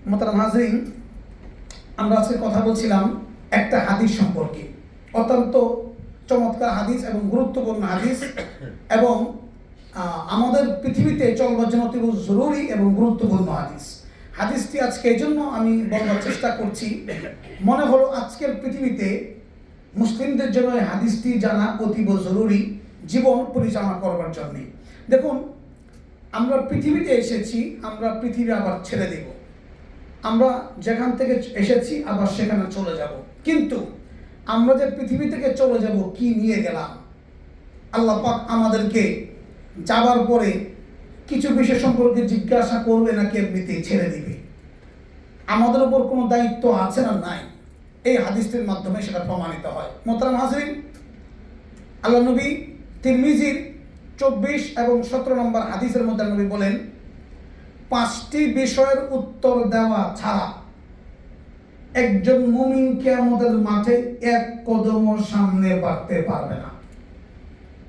মোহতারাম হাজরিন, আমরা আজকে কথা বলছিলাম একটা হাদিস সম্পর্কে, অত্যন্ত চমৎকার হাদিস এবং গুরুত্বপূর্ণ হাদিস, এবং আমাদের পৃথিবীতে চলবার জন্য অতি জরুরি এবং গুরুত্বপূর্ণ হাদিস। হাদিসটি আজকে এই জন্য আমি বলবার চেষ্টা করছি, মনে হলো আজকের পৃথিবীতে মুসলিমদের জন্য এই হাদিসটি জানা অতীব জরুরি জীবন পরিচালনা করবার জন্যে। দেখুন, আমরা পৃথিবীতে এসেছি, আমরা পৃথিবী আবার ছেড়ে দেব। আমরা যেখান থেকে এসেছি আবার সেখানে চলে যাব, কিন্তু আমরা যে পৃথিবী থেকে চলে যাব কি নিয়ে গেলাম? আল্লাহ পাক আমাদেরকে যাবার পরে কিছু বিষয় সম্পর্কে জিজ্ঞাসা করবে নাকি এমনিতেই ছেড়ে দিবে? আমাদের উপর কোনো দায়িত্ব আছে না নাই? এই হাদিসটির মাধ্যমে সেটা প্রমাণিত হয়। মোহতারাম হাজরিন, আল্লাহ নবী তিরমিজির 24 এবং 17 নম্বর হাদিসের মধ্যে নবী বলেন, 5টি বিষয়ের উত্তর দেওয়া ছাড়া একজন মুমিন কিয়ামতের মাঠে এক কদমও সামনে বাড়তে পারবে না।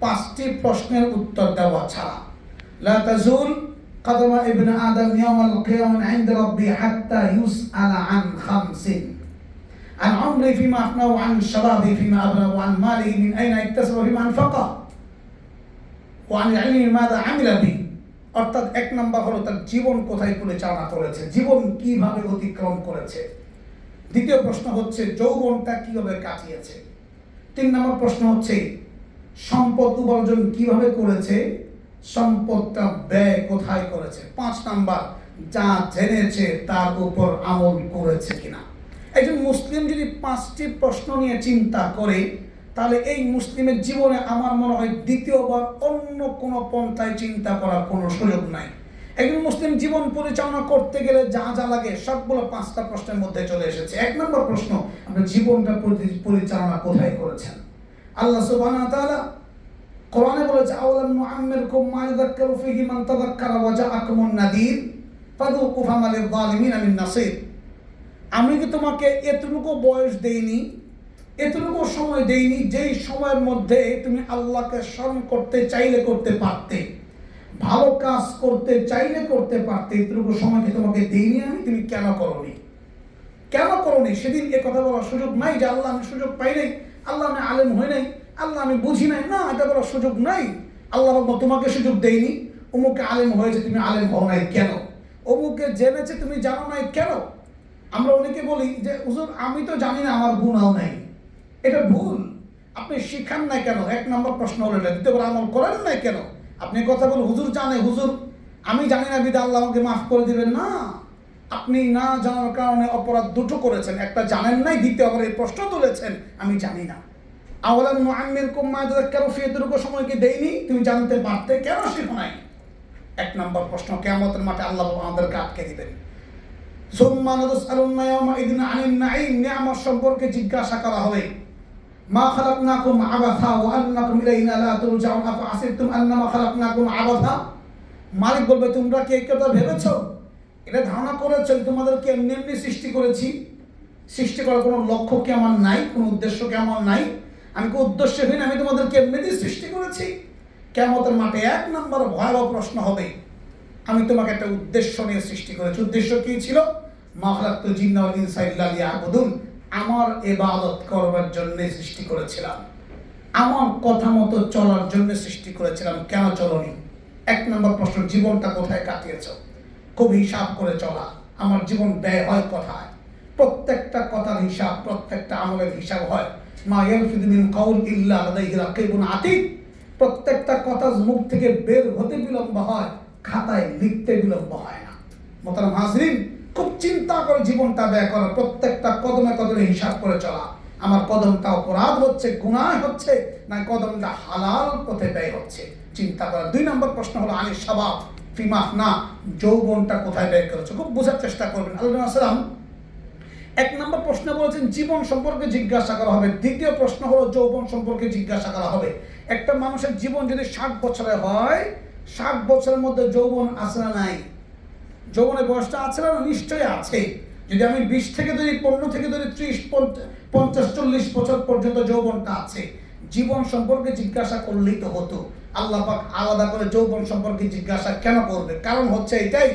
5টি প্রশ্নের উত্তর দেওয়া ছাড়া। লা তাজুল কদমা ইবনে আদম ইয়াউমাল কিয়ামাহ ইনদা রাব্বি হাত্তা ইউসআলা আন খামসিন, আন উমরি ফিমা আফনাহু, আন শাবাবি ফিমা আবলাহু, আন মালিহি মিন আইনা ইকতাসাবা ফিমা আনফাকা, ওয়া আন ইলমি মাযা আমিলা বিহি। অর্থাৎ 1 নম্বর হলো তার জীবন কোথায় পরিচালনা করেছে, জীবন কিভাবে অতিক্রম করেছে। দ্বিতীয় প্রশ্ন হচ্ছে যৌবনটা কিভাবে কাটিয়েছে। 3 নম্বর প্রশ্ন হচ্ছে সম্পদ উপার্জন কিভাবে করেছে, সম্পদটা ব্যয় কোথায় করেছে। 5 নাম্বার যা জেনেছে তার উপর আমল করেছে কিনা। একজন মুসলিম যদি 5টি প্রশ্ন নিয়ে চিন্তা করে, তাহলে এই মুসলিমের জীবনে আমার মনে হয় দ্বিতীয়বার অন্য কোনো পন্থায় চিন্তা করার কোনো সুযোগ নাই। একজন মুসলিম জীবন পরিচালনা করতে গেলে যা যা লাগে সবগুলো 5টা প্রশ্নের মধ্যে চলে এসেছে। 1 নম্বর প্রশ্ন, আপনি জীবনটা পরিচালনা কোথায় করেছেন। আল্লাহ সুবহানাহু ওয়া তাআলা কোরআনে বলেছে, আওয়ালাম নুআম্মিরকুম মা ইয়াযাক্কারু ফীহি মান তাযাক্কারা ওয়া জাআকুমুন নাযীর ফাযুকু ফামা লিয-যালিমিনা মিন নাসীর। আমি কি তোমাকে এতটুকু বয়স দেইনি, এতটুকু সময় দেইনি যেই সময়ের মধ্যে তুমি আল্লাহকে স্মরণ করতে চাইলে করতে পারতে, ভালো কাজ করতে চাইলে করতে পারতে? এতটুকু সময় কি তোমাকে দেইনি আমি? তুমি কেন করোনি? কেন করোনি? সেদিন এ কথা বলার সুযোগ নাই যে আল্লাহ আমি সুযোগ পাই নাই, আল্লাহ আমি আলেম হই নাই, আল্লাহ আমি বুঝি নাই। না, এটা বলার সুযোগ নাই। আল্লাহ তোমাকে সুযোগ দেয়নি। অমুকে আলেম হয়েছে, তুমি আলেম হও নাই কেন? অমুকে জেনেছে, তুমি জানো নাই কেন? আমরা অনেকে বলি যে হুজুর আমি তো জানি না, আমার গুনাহ নাই। এটা ভুল। আপনি শিখান নাই কেন? 1 নম্বর প্রশ্ন হলো এটা। দ্বিতীয়বার আমল করেন নাই কেন? আপনি কথা বলেন হুজুর জানে, হুজুর আমি জানি না বিদা আল্লাহ আমাকে মাফ করে দিবেন না। আপনি না জানার কারণে অপরাধ দুটো করেছেন। একটা জানেন নাই, দ্বিতীয়বার এই প্রশ্ন তুলেছেন আমি জানি না। আওয়ালাম নুআম্মিরকুম মা ইয়াযাক্কারু ফীহি, এতটুকু সময় কি দেইনি? তুমি জানতে পারতে, কেন শিখো নাই? 1 নম্বর প্রশ্ন। কিয়ামতের মাঠে আল্লাহ আমাদেরকে আটকে দিবেন। সুম্মা নাসআলুনা ইয়াওমাইযিন আনিন নাঈম, নিয়ামত সম্পর্কে জিজ্ঞাসা করা হবে। মা খালাকনাকুম আবাসা ওয়া আন্নাকুম ইলাইনা লা তুরজাউন আফাহাসিবতুম আন্নামা খালাকনাকুম আবাসা। মালিক বলবে, তোমরা কি এই কথা ভেবেছো, এটা ধারণা করেছো তোমাদেরকে এমনি এমনি সৃষ্টি করেছি? সৃষ্টি করার কোনো লক্ষ্য কি আমার নাই, কোনো উদ্দেশ্য কি আমার নাই? আমি কি উদ্দেশ্যহীন? আমি তোমাদেরকে এমনিতেই সৃষ্টি করেছি? কিয়ামতের মাঠে 1 নম্বর ভয়াবহ প্রশ্ন হবে, আমি তোমাকে একটা উদ্দেশ্য নিয়ে সৃষ্টি করেছি। উদ্দেশ্য কি ছিল? মা খালাকতুল জিন্না ওয়াল ইনসা ইল্লা লিয়াবুদুন, আমার ইবাদত করবার জন্য সৃষ্টি করেছিলাম, আমার কথা মতো চলার জন্য সৃষ্টি করেছিলাম। কেন চলনি? 1 নম্বর প্রশ্ন, জীবনটা কোথায় কাটিয়েছো? খুব হিসাব করে চলা। আমার জীবন ব্যয় হয় কোথায়? প্রত্যেকটা কথার হিসাব, প্রত্যেকটা আমলের হিসাব হয়। মা ইয়ালফিযু মিন কাউল ইল্লা লাদাইহি রাকিবুন আতীদ। প্রত্যেকটা কথা মুখ থেকে বের হতে বিলম্ব হয়, খাতায় লিখতে বিলম্ব হয় না। মোহতারাম হাজরিন, খুব চিন্তা করে জীবনটা ব্যয় করা, প্রত্যেকটা কদমে কদমে হিসাব করে চলা। আমার কদমটা অপরাধ হচ্ছে, গুনাহ হচ্ছে, না কদমটা হালাল পথে ব্যয় হচ্ছে, চিন্তা করা। 2 নম্বর প্রশ্ন হলো আনিস শাবাব ফিমা আফনা, যৌবনটা কোথায় ব্যয় করেছো? খুব বোঝার চেষ্টা করবেন। আল্লাহ সাল্লাম 1 নম্বর প্রশ্ন বলেছেন জীবন সম্পর্কে জিজ্ঞাসা করা হবে। দ্বিতীয় প্রশ্ন হলো যৌবন সম্পর্কে জিজ্ঞাসা করা হবে। একটা মানুষের জীবন যদি 60 বছরের হয়, 60 বছরের মধ্যে যৌবন আছে না নাই? যৌবনের বয়সটা আছে না? নিশ্চয়ই আছে। যদি আমি 20 থেকে ধরি, 15 থেকে ধরি, 30, 50, 40 বছর পর্যন্ত যৌবনটা আছে। জীবন সম্পর্কে জিজ্ঞাসা করলেই তো হতো। আল্লাহ পাক আলাদা করে যৌবন সম্পর্কে জিজ্ঞাসা কেন করবে? কারণ হচ্ছে এটাই,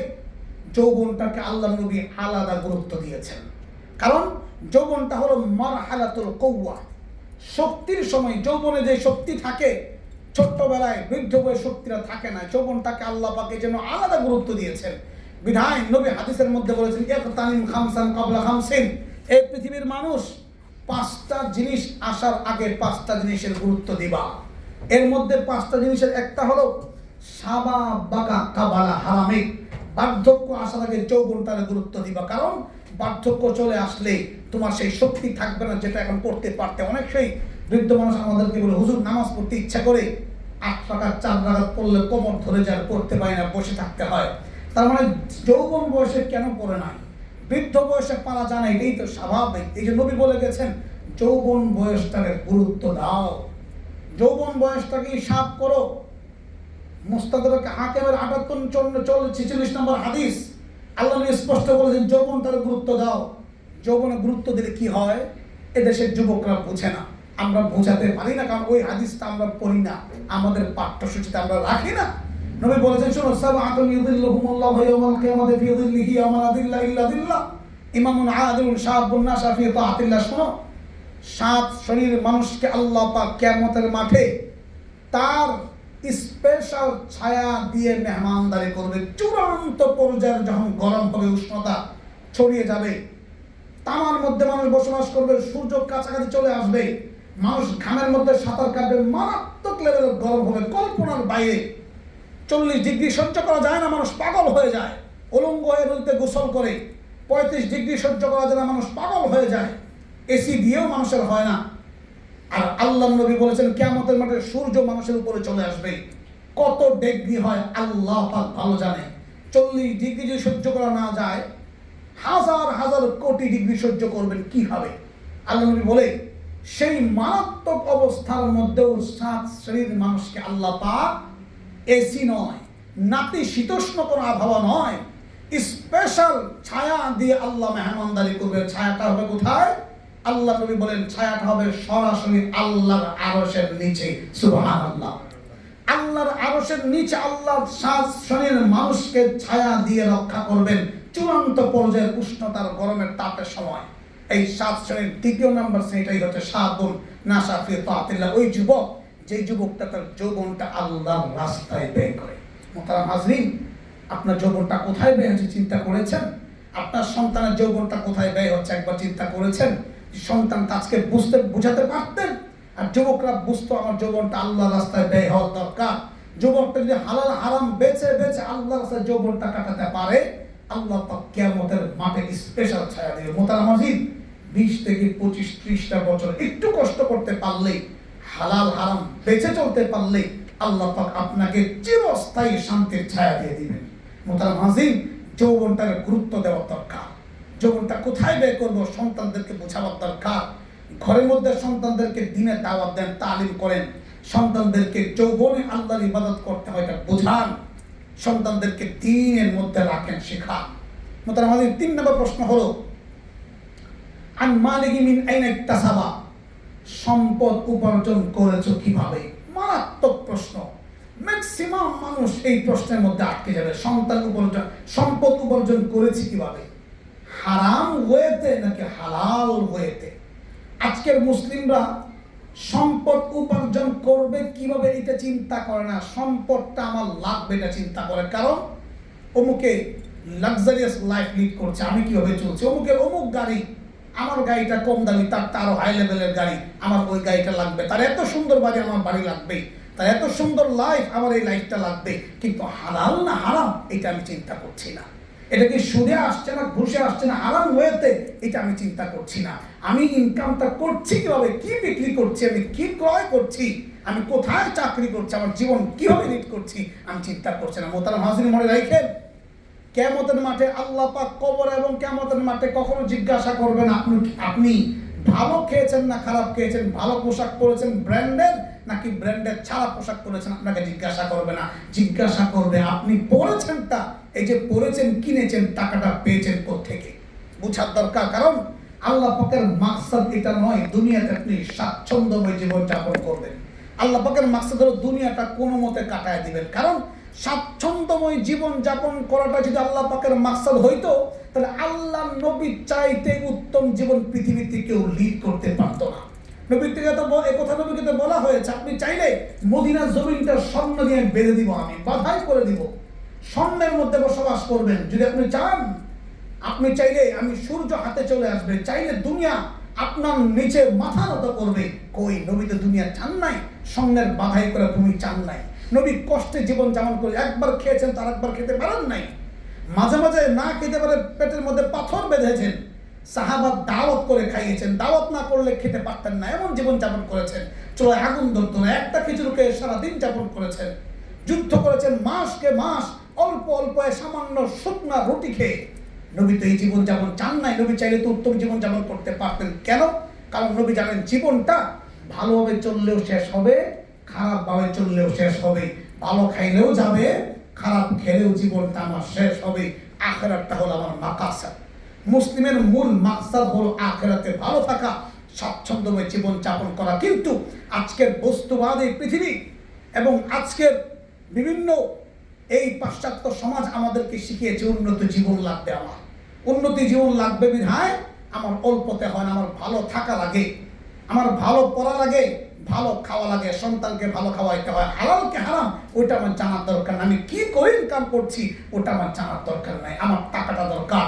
যৌবনটাকে আল্লাহ নবী আলাদা গুরুত্ব দিয়েছেন। কারণ যৌবনটা হলো মারহালাতুল কওয়া, শক্তির সময়। যৌবনে যে শক্তি থাকে ছোট্টবেলায়, বৃদ্ধ বয়সে শক্তিটা থাকে না। যৌবনটাকে আল্লাহ পাক যেন আলাদা গুরুত্ব দিয়েছেন। বিধায় নবী হাদিসের মধ্যে বলেছেন, ইকতানিম খামসান ক্বাবলা খামসিন, এই পৃথিবীর মানুষ 5টা জিনিস আসার আগে 5টা জিনিসের গুরুত্ব দিবা। এর মধ্যে 5টা জিনিসের একটা হলো সাবা বাকা কাবালা হারামিক, বার্ধক্য আসার আগে যৌবনটার গুরুত্ব দিবা। কারণ বার্ধক্য চলে আসলে তোমার সেই শক্তি থাকবে না যেটা এখন করতে পারতে। অনেক সেই বৃদ্ধ মানুষ আমাদেরকে বলে, হুজুর নামাজ পড়তে ইচ্ছা করে 8 রাকাত 4 রাকাত পড়লে কোমর ধরে যায়, পড়তে পারি না, বসে থাকতে হয়। তার মানে যৌবন বয়সে কেন পড়ে নাই, বৃদ্ধ বয়সে পারা যায় না, এটাই তো স্বাভাবিক। এই যে নবী বলে গেছেন যৌবন বয়সটাকে গুরুত্ব দাও, যৌবন যৌবনটাকে হিসাব করো। মুস্তাদরাক হাকিমের 46 নম্বর হাদিস, আল্লাহ নবী স্পষ্ট বলেছেন যৌবনটার গুরুত্ব দাও। যৌবনে গুরুত্ব দিলে কি হয়, এদেশের যুবকরা বোঝে না, আমরা বোঝাতে পারি না, কারণ ওই হাদিসটা আমরা পড়ি না, আমাদের পাঠ্যসূচিতে আমরা রাখি না। নবী বলেছেন, শোনো, সাবআতুন ইউযিল্লুহুমুল্লাহু ইয়াওমাল কিয়ামাতি ফি যিল্লিহি ইয়াওমা লা যিল্লা ইল্লা যিল্লাহ, ইমামুন আদিলুন শাবুন নাশা ফি তাআতিল্লাহ। শোনো, 7 শ্রেণীর মানুষকে আল্লাহ পাক কিয়ামতের মাঠে তার স্পেশাল ছায়া দিয়ে মেহমানদারি করবে। চূড়ান্ত পর্যায়ে যখন গরম হবে, উষ্ণতা ছড়িয়ে যাবে, তামার মধ্যে মানুষ বসবাস করবে, সূর্য কাছাকাছি চলে আসবে, মানুষ ঘামের মধ্যে সাঁতার কাটবে, মারাত্মক লেভেলের গরম হবে, কল্পনার বাইরে। 40 ডিগ্রি সহ্য করা যায় না, মানুষ পাগল হয়ে যায়, উলঙ্গ হয়ে নদীতে গোসল করে। 35 ডিগ্রি সহ্য করা যায় না, মানুষ পাগল হয়ে যায়, এসি দিয়েও মানুষের হয় না। আর আল্লাহ নবী বলেছেন কিয়ামতের মাঠে সূর্য মানুষের উপরে চলে আসবে। কত ডিগ্রি হয় আল্লাহ পাক ভালো জানে। 40 ডিগ্রি যদি সহ্য করা না যায়, হাজার হাজার কোটি ডিগ্রি সহ্য করবেন কিভাবে? আল্লাহ নবী বলে, সেই মারাত্মক অবস্থার মধ্যেও 7 শ্রেণীর মানুষকে আল্লাহ পাক এসি নয়, নাতিশীতোষ্ণ কোনো আবহাওয়া নয়, স্পেশাল ছায়া দিয়ে আল্লাহ মেহমানদারি করবে। ছায়াটা হবে কোথায়? আল্লাহ নবী বলেন ছায়াটা হবে সরাসরি আল্লাহর আরশের নিচে। সুবহানাল্লাহ। আল্লাহর আরশের নিচে আল্লাহ 7 শ্রেণীর মানুষকে ছায়া দিয়ে রক্ষা করবেন চূড়ান্ত পর্যায়ে উষ্ণতার গরমের তাপের সময়। এই 7 শ্রেণীর 2 নম্বর শ্রেণীটাই হচ্ছে শাবুন নাশা ফি তাআতিল্লাহ, ওই যুবক যে যুবকটা তার যৌবনটা আল্লাহর রাস্তায় ব্যয় করে। মুহতারাম হাজরিন, আপনার যৌবনটা কোথায় ব্যয় হচ্ছে চিন্তা করেছেন? আপনার সন্তানের যৌবনটা কোথায় ব্যয় হচ্ছে একবার চিন্তা করেছেন? সন্তান আজকে বুঝাতে পারতেন, আর যুবকরা বুঝতো আমার যৌবনটা আল্লাহর রাস্তায় ব্যয় হওয়ার দরকার। যুবকটা যদি হালাল হারাম বেছে বেছে আল্লাহর রাস্তায় যৌবনটা কাটাতে পারে, আল্লাহ পাক কিয়ামতের মাঠে স্পেশাল ছায়া দিবে। মুহতারাম হাজরিন, 20 থেকে 25, 30টা বছর একটু কষ্ট করতে পারলে, হালাল হারাম বেঁচে চলতে পারলে, আল্লাহ পাক আপনাকে চিরস্থায়ী শান্তির ছায়া দিয়ে দিবেন। মুহতারাম হাজরিন, যৌবনটার গুরুত্ব দেওয়ার দরকার। যৌবনটা কোথায় ব্যয় করবো সন্তানদেরকে বোঝাবার দরকার। ঘরের মধ্যে সন্তানদেরকে দ্বীনের দাওয়াত দেন, তালিম করেন, সন্তানদেরকে যৌবনে আল্লাহর ইবাদত করতে হয় এটা বোঝান, সন্তানদেরকে দ্বীনের মধ্যে রাখেন, শেখান। মুহতারাম হাজরিন, 3 নম্বর প্রশ্ন হলো আন মালিকি মিন আইনা ইকতাসাবা, সম্পদ উপার্জন করেছো কিভাবে? মারাত্মক প্রশ্ন। ম্যাক্সিমাম মানুষ এই প্রশ্নের মধ্যে আটকে যাবে। সম্পদ উপার্জন করেছি কিভাবে? হারাম ওয়েতে নাকি হালাল ওয়েতে? আজকের মুসলিমরা সম্পদ উপার্জন করবে কিভাবে এটা চিন্তা করে না, সম্পদটা আমার লাগবে এটা চিন্তা করে। কারণ অমুকে লাক্সারিয়াস লাইফ লিড করছে, আমি কিভাবে চলছি? অমুকের অমুক গাড়ি, আমার গাড়িটা কম দামি, তারও হাই লেভেলের গাড়ি, আমার ওই গাড়িটা লাগবে। তার এত সুন্দর বাড়ি, আমার বাড়ি লাগবে। তার এত সুন্দর লাইফ, আমার এই লাইফটা লাগবে। কিন্তু হালাল না হারাম এটা আমি চিন্তা করছি না। এটা কি সুদে আসছে না ঘুষে আসছে না হারাম হয়েতে, এটা আমি চিন্তা করছি না। আমি ইনকামটা করছি কিভাবে, কি বিক্রি করছি, আমি কি ক্রয় করছি, আমি কোথায় চাকরি করছি, আমার জীবন কিভাবে লিড করছি, আমি চিন্তা করছি না। মুহতারাম হাজরিন, মনে রাখেন, কিয়ামতের মাঠে আল্লাহ পাক কবর এবং কিয়ামতের মাঠে কখনো জিজ্ঞাসা করবেন আপনি ভালো খেয়েছেন না খারাপ খেয়েছেন, ভালো পোশাক পরেছেন ব্র্যান্ডের নাকি ব্র্যান্ডের ছাড়া পোশাক পরেছেন, আপনাকে জিজ্ঞাসা করবে না। জিজ্ঞাসা করবে আপনি পরেছেনটা, এই যে পরেছেন কিনেছেন, টাকাটা পেয়েছেন কোত্থেকে, বুঝার দরকার। কারণ আল্লাহ পাকের মাকসাদ এটা নয় দুনিয়াতে আপনি স্বাচ্ছন্দ্যময় জীবন যাপন করবেন। আল্লাহ পাকের মাকসাদ হলো দুনিয়াটা কোনো মতে কাটায় দিবেন। কারণ স্বাচ্ছন্দ্যময় জীবন যাপন করাটা যদি আল্লাহ পাকের মাকসাদ হইতো, তাহলে আল্লাহ নবী চাইতে উত্তম জীবন পৃথিবীতে কেউ লিড করতে পারতো না। নবীর থেকে তো একথা নবীকে তো বলা হয়েছে, আপনি চাইলে মদিনার জমিনটা স্বর্ণ দিয়ে বেঁধে দিব, আমি বাধাই করে দিব, স্বর্ণের মধ্যে বসবাস করবেন যদি আপনি চান। আপনি চাইলে আমি সূর্য হাতে চলে আসবে, চাইলে দুনিয়া আপনার নিচে মাথা নত করবে। কই নবী তো দুনিয়া চান নাই, স্বর্ণের বাধাই করে ভূমি চান নাই। নবী কষ্টে জীবন যাপন করে একবার খেয়েছেন, তার একবার খেতে পারেন নাই। মাঝে মাঝে না খেতে পারে পেটের মধ্যে পাথর বেঁধেছেন, সাহাবা দাওয়াত করে খাইয়েছেন, দাওয়াত না করলে খেতে পারতেন না, এমন জীবন যাপন করেছেন। চলে আগুন ধরতো না, একটা খিচুড়িকে সারাদিন যাপন করেছেন, যুদ্ধ করেছেন মাসকে মাস, অল্প অল্প সামান্য শুকনা রুটি খেয়ে। নবী তো এই জীবন যাপন চান নাই। নবী চাইলে তো উত্তম জীবন যাপন করতে পারতেন। কেন? কারণ নবী জানেন জীবনটা ভালোভাবে চললেও শেষ হবে, খারাপভাবে চললেও শেষ হবে। ভালো খাইলেও যাবে, খারাপ খেলেও জীবনটা আমার শেষ হবে। আখিরাতটা হলো আমার মাকাসাদ। মুসলিমের মূল মাকসাদ হলো আখিরাতে ভালো থাকা, স্বাচ্ছন্দ্যময় জীবন যাপন করা। কিন্তু আজকের বস্তুবাদী পৃথিবী এবং আজকের বিভিন্ন এই পাশ্চাত্য সমাজ আমাদেরকে শিখিয়েছে উন্নত জীবন লাগবে, আমার উন্নতি জীবন লাগবে বিধায় আমার অল্পতে হয় না, আমার ভালো থাকা লাগে, আমার ভালো পড়া লাগে, ভালো খাওয়া লাগে, সন্তানকে ভালো খাওয়াইতে হয়, হালালকে হারাম ওইটা আমার জানার দরকার নাই। আমি কি করে ইনকাম করছি ওটা আমার জানার দরকার নাই, আমার টাকাটা দরকার।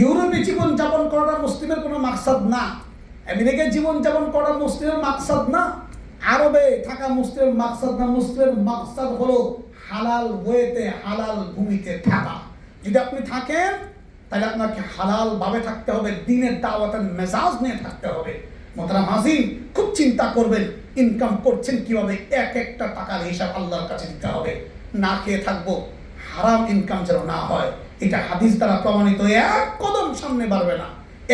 ইউরোপে জীবন যাপন করাটা মুসলিমের কোনো মাকসাদ না, আমেরিকায় জীবন যাপন করা মুসলিমের মাকসাদ না, আরবে থাকা মুসলিমের মাকসাদ না। মুসলিমের মাকসাদ হলো হালাল ওয়েতে, হালাল ভূমিতে থাকা। যদি আপনি থাকেন তাহলে আপনাকে হালাল ভাবে থাকতে হবে, দিনের দাওয়াতের মেজাজ নিয়ে থাকতে হবে। মোহতারাম হাজির, খুব চিন্তা করবেন ইনকাম করছেন কিভাবে, এক একটা টাকার হিসাব আল্লাহর কাছে দিতে হবে। না খেয়ে থাকবো, হারাম ইনকাম যেন না হয়, এটা হাদিস দ্বারা প্রমাণিত। এক কদম সামনে বাড়বে না,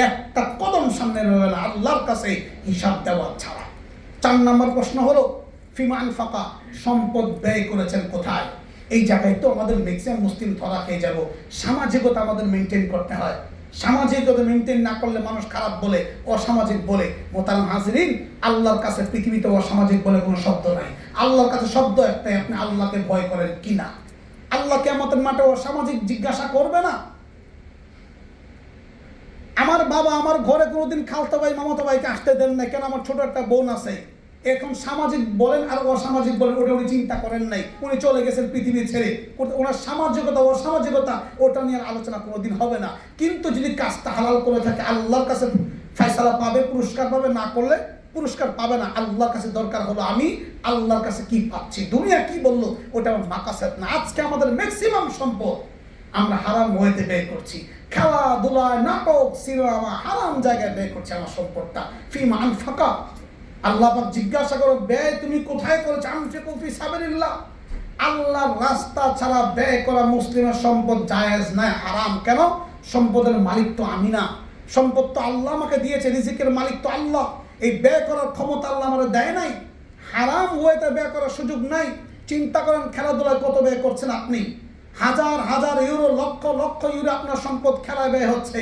একটা কদম সামনে বাড়বে না আল্লাহর কাছে হিসাব দেওয়া ছাড়া। 4 নম্বর প্রশ্ন হলো ফিমা আনফাকা, সম্পদ ব্যয় করেছেন কোথায়? এই জায়গায় তো আমাদের ম্যাক্সিমাম মুসলিম ধরা খেয়ে যাব। সামাজিকতা আমাদের মেনটেন করতে হয়, সামাজিকতা মেনটেন না করলে মানুষ খারাপ বলে, অসামাজিক বলে। মোহতারাম হাজিরিন, আল্লাহর কাছে পৃথিবীতে অসামাজিক বলে কোনো শব্দ নাই। আল্লাহর কাছে শব্দ একটাই, আপনি আল্লাহকে ভয় করেন কিনা। আল্লাহকে আমাদের মাঠে অসামাজিক জিজ্ঞাসা করবে না। আমার বাবা আমার ঘরে কোনোদিন খালতো ভাই মামাতো ভাইকে আসতে দেন না, কেন? আমার ছোট একটা বোন আছে। এখন সামাজিক বলেন আর অসামাজিক বলেন, ওটা উনি চিন্তা করেন নাই, উনি চলে গেছেন পৃথিবী ছেড়ে। ওনার সামাজিকতা অসামাজিকতা ওটা নিয়ে আলোচনা কোনোদিন হবে না। কিন্তু যদি কাজটা হালাল করে থাকে আল্লাহর কাছে ফয়সালা পাবে, পুরস্কার পাবে, না করলে পুরস্কার পাবে না। আল্লাহর কাছে দরকার হলো আমি আল্লাহর কাছে কি পাচ্ছি, দুনিয়া কি বললো ওটা আমার মাকাসাদ না। আজকে আমাদের ম্যাক্সিমাম সম্পদ আমরা হারাম ওয়েতে ব্যয় করছি, খেলাধুলা, নাটক, সিনেমা, হারাম জায়গায় ব্যয় করছি আমার সম্পদটা। ফিমা আনফাকা, আল্লাহ পাক জিজ্ঞাসা করো ব্যয় তুমি কোথায় করেছো? আনফিকু ফি সাবিলিল্লাহ, আল্লাহর রাস্তা ছাড়া ব্যয় করা মুসলিমের সম্পদ জায়েজ নয়, হারাম। কেন? সম্পদের মালিক তো আমি না, সম্পদ তো আল্লাহ আমাকে দিয়েছে, রিজিকের মালিক তো আল্লাহ। এই ব্যয় করার ক্ষমতা আল্লাহ আমাদের দেয় নাই, হারাম ওয়েতে ব্যয় করার সুযোগ নাই। চিন্তা করেন খেলাধুলায় কত ব্যয় করছেন আপনি, হাজার হাজার ইউরো, লক্ষ লক্ষ ইউরো আপনার সম্পদ খেলায় ব্যয় হচ্ছে।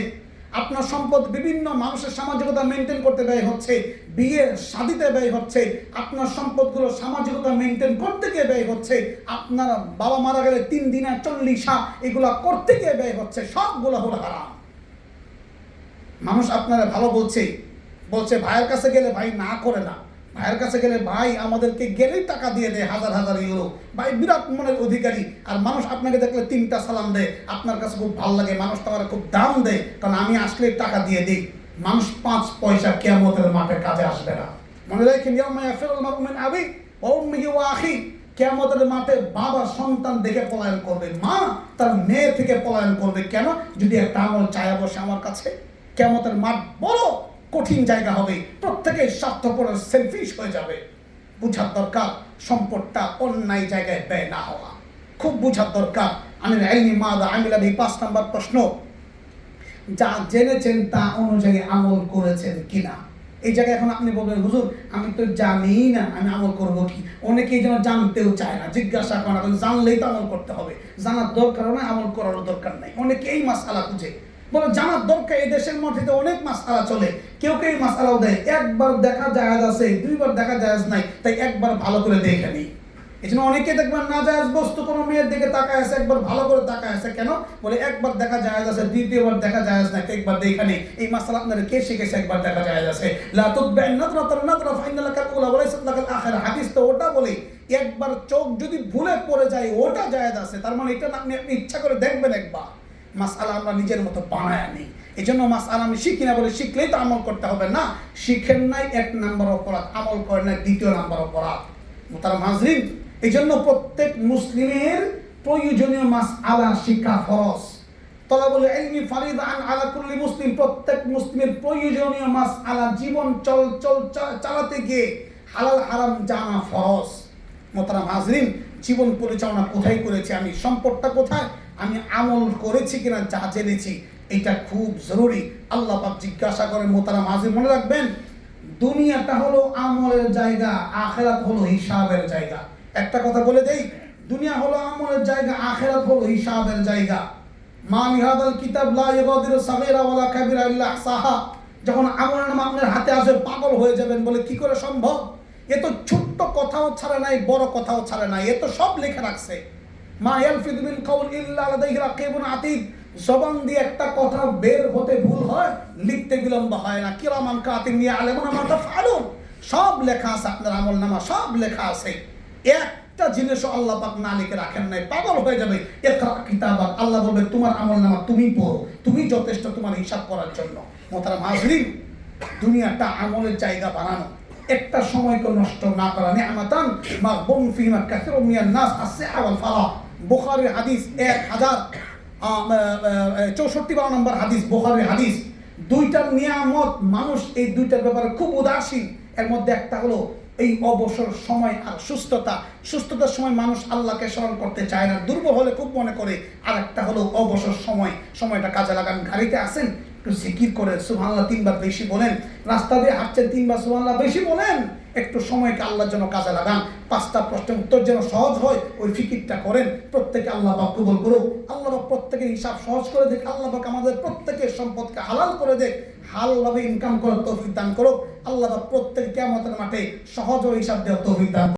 আপনার সম্পদ বিভিন্ন মানুষের সামাজিকতা মেনটেন করতে ব্যয় হচ্ছে, বিয়ে শাদিতে ব্যয় হচ্ছে। আপনার সম্পদগুলো সামাজিকতা মেনটেন করতে গিয়ে ব্যয় হচ্ছে। আপনার বাবা মারা গেলে 3 দিনা 40 এগুলা করতে গিয়ে ব্যয় হচ্ছে। সবগুলো হলো হারাম। মানুষ আপনারা ভালো বলছে ভাইয়ের কাছে গেলে ভাই না করে না, ভাইয়ের কাছে গেলে ভাই আমাদেরকে গেলেই টাকা দিয়ে দেয় হাজার হাজার ইউরো, ভাই বিরাট মনের অধিকারী। আর মানুষ আপনাকে দেখলে 3টা সালাম দেয়, আপনার কাছে খুব ভালো লাগে, মানুষ তোমার খুব দাম দেয়, কারণ আমি আসলে টাকা দিয়ে দিই। মানুষ 5 পয়সা কিয়ামতের মাঠে কাজে আসবে না। মনে রাখেন, ইয়াউমা ইয়াফিরুল মারউ মিন আবি ওয়া উম্মিহি ওয়া আখি, কিয়ামতের মাঠে বাবা সন্তান দেখে পলায়ন করবে, মা তার মেয়ে থেকে পলায়ন করবে। কেন? যদি একটা আমল চায় বসে আমার কাছে। কিয়ামতের মাঠ বড় কঠিন জায়গা হবে, প্রত্যেকে স্বার্থপর সেলফিশ হয়ে যাবে। বুঝার দরকার সম্পদটা অন্যায় জায়গায় ব্যয় না হওয়া, খুব বুঝার দরকার। আনিল ইলমি মাযা আমিলা বিহি, 5 নম্বর প্রশ্ন, যা জেনেছেন তা অনুযায়ী আমল করেছেন কিনা। এই জায়গায় এখন আপনি বলবেন হুজুর আমি তো জানি না, আমি আমল করবো কি? অনেকেই যেন জানতেও চায় না, জিজ্ঞাসা করে না, জানলেই তো আমল করতে হবে। জানার দরকার নয়, আমল করারও দরকার নাই। অনেকে এই মাসআলা খুঁজে বলে জানার দরকার। এই দেশের মধ্যে অনেক মাসআলা চলে, কেউ কেউ মাসআলাও দেয়, একবার দেখা জায়েজ আছে, 2বার দেখা জায়েজ নাই, তাই একবার ভালো করে দেখে নিই। এই জন্য অনেকে দেখবেন নাজায়েজ বস্তু কোনো মেয়ের দিকে তাকায় আছে, একবার ভালো করে তাকায় আছে, কেন বলে একবার দেখা জায়েজ আছে, দ্বিতীয়বার দেখা জায়েজ না, একবার দেখানে। এই মাসালা আপনারা কে শিখেছে একবার দেখা জায়েজ আছে? লা তুতবি'ন নাদরাতান নাদরা ফাইন্না লাকাল উলা ওয়া লাইসাত লাকাল আখিরা, হাদিস তো ওটা বলে একবার চোখ যদি ভুলে পড়ে যায় ওটা জায়েজ আছে, তার মানে এটা না আপনি ইচ্ছা করে দেখবেন একবার। মাসআলা আমরা নিজের মতো বানায় নিই। এই জন্য মাসআলা আমি শিখি না বলে শিখলেই তো আমল করতে হবে না। শিখেন নাই 1 নাম্বার অপরাধ, আমল করেন নাই 2 নাম্বার অপরাধ। মুহতারাম হাজরিন, এই জন্য প্রত্যেক মুসলিমের প্রয়োজনীয় মাসআলা শিক্ষা ফরজ। তলাবুল ইলমি ফারিদান আলা কুল্লি মুসলিম, প্রত্যেক মুসলিমের প্রয়োজনীয় মাসআলা জীবন চালাতে গিয়ে হালাল হারাম জানা ফরজ। মুহতারাম হাজরিন, জীবন পরিচালনা কোথায় করেছি আমি, সম্পদটা কোথায়, আমি আমল করেছি কিনা যা জেনেছি, এটা খুব জরুরি। আল্লাহ পাক জিজ্ঞাসা করেন। মুহতারাম হাজরিন, মনে রাখবেন দুনিয়াটা হলো আমলের জায়গা, আখিরাত হলো হিসাবের জায়গা। একটা কথা বলে দেই, দুনিয়া হলো আমলের জায়গা, আখিরাত হলো হিসাবের জায়গা। মা লিহাদাল কিতাব লা ইগাদিরু সাগীরা ওয়ালা কাবীরা ইল্লা আহসাহা, যখন আমলনামা আপনার হাতে আসবে পাগল হয়ে যাবেন, বলে কি করে সম্ভব, এ তো ছোট্ট কথাও ছাড়ে নাই, বড় কথাও ছাড়ে নাই, এ তো সব লেখা রাখছে। মা ইয়ালফিযু মিন কাউল ইল্লা লাদাইহি রাকিবুন আতীদ, জবান দিয়ে একটা কথা বের হতে ভুল হয়, লিখতে বিলম্ব হয় না। কিরামান কাতিবিন ইয়ালামুনা মা তাফআলুন, সব লেখা আছে, আপনার আমলনামা সব লেখা আছে। একটা জিনিসও আল্লাহ পাক না লিখে রাখেন নাই, পাগল হয়ে যাবে। ইকরা কিতাবাক, আল্লাহ বলবে তোমার আমলনামা তুমি পড়ো, তুমি যথেষ্ট তোমার হিসাব করার জন্য। মুহতারাম হাজরিন, দুনিয়াটা আমলের জায়গা বানানো, একটা সময়কে নষ্ট না করা। নি'মাতান মাগবুন ফিহিমা কাসীরুম মিনান নাস আস-সিহা ওয়াল ফারাহ, বুখারীর হাদিস 1064 নম্বর হাদিস, বুখারীর হাদিস। দুইটা নিয়ামত, মানুষ এই দুইটার ব্যাপারে খুব উদাসীন। এর মধ্যে একটা হলো এই অবসর সময় আর সুস্থতা। সুস্থতার সময় মানুষ আল্লাহকে স্মরণ করতে চায় না, দুর্বল হলে খুব মনে করে। আর একটা হলো অবসর সময়, সময়টা কাজে লাগান। গাড়িতে আসেন, একটু জিকির করে সুবহানাল্লাহ 3 বার বেশি বলেন। রাস্তা দিয়ে হাঁটছেন, 3 বার সুবহানাল্লাহ বেশি বলেন। একটু সময়কে আল্লাহর জন্য কাজে লাগান। 5টা প্রশ্নের উত্তর যেন সহজ হয়, ওই ফিকিরটা করেন। প্রত্যেকে আল্লাহ পাক কবুল করুক। আল্লাহ পাক প্রত্যেকের হিসাব সহজ করে দেখ। আল্লাহ পাক আমাদের প্রত্যেকের সম্পদকে হালাল করে দেখ, হালালভাবে ইনকাম করার তৌফিক দান করুক। আল্লাহ পাক প্রত্যেক কিয়ামতের মাঠে সহজ হিসাব দেওয়ার তৌফিক দান।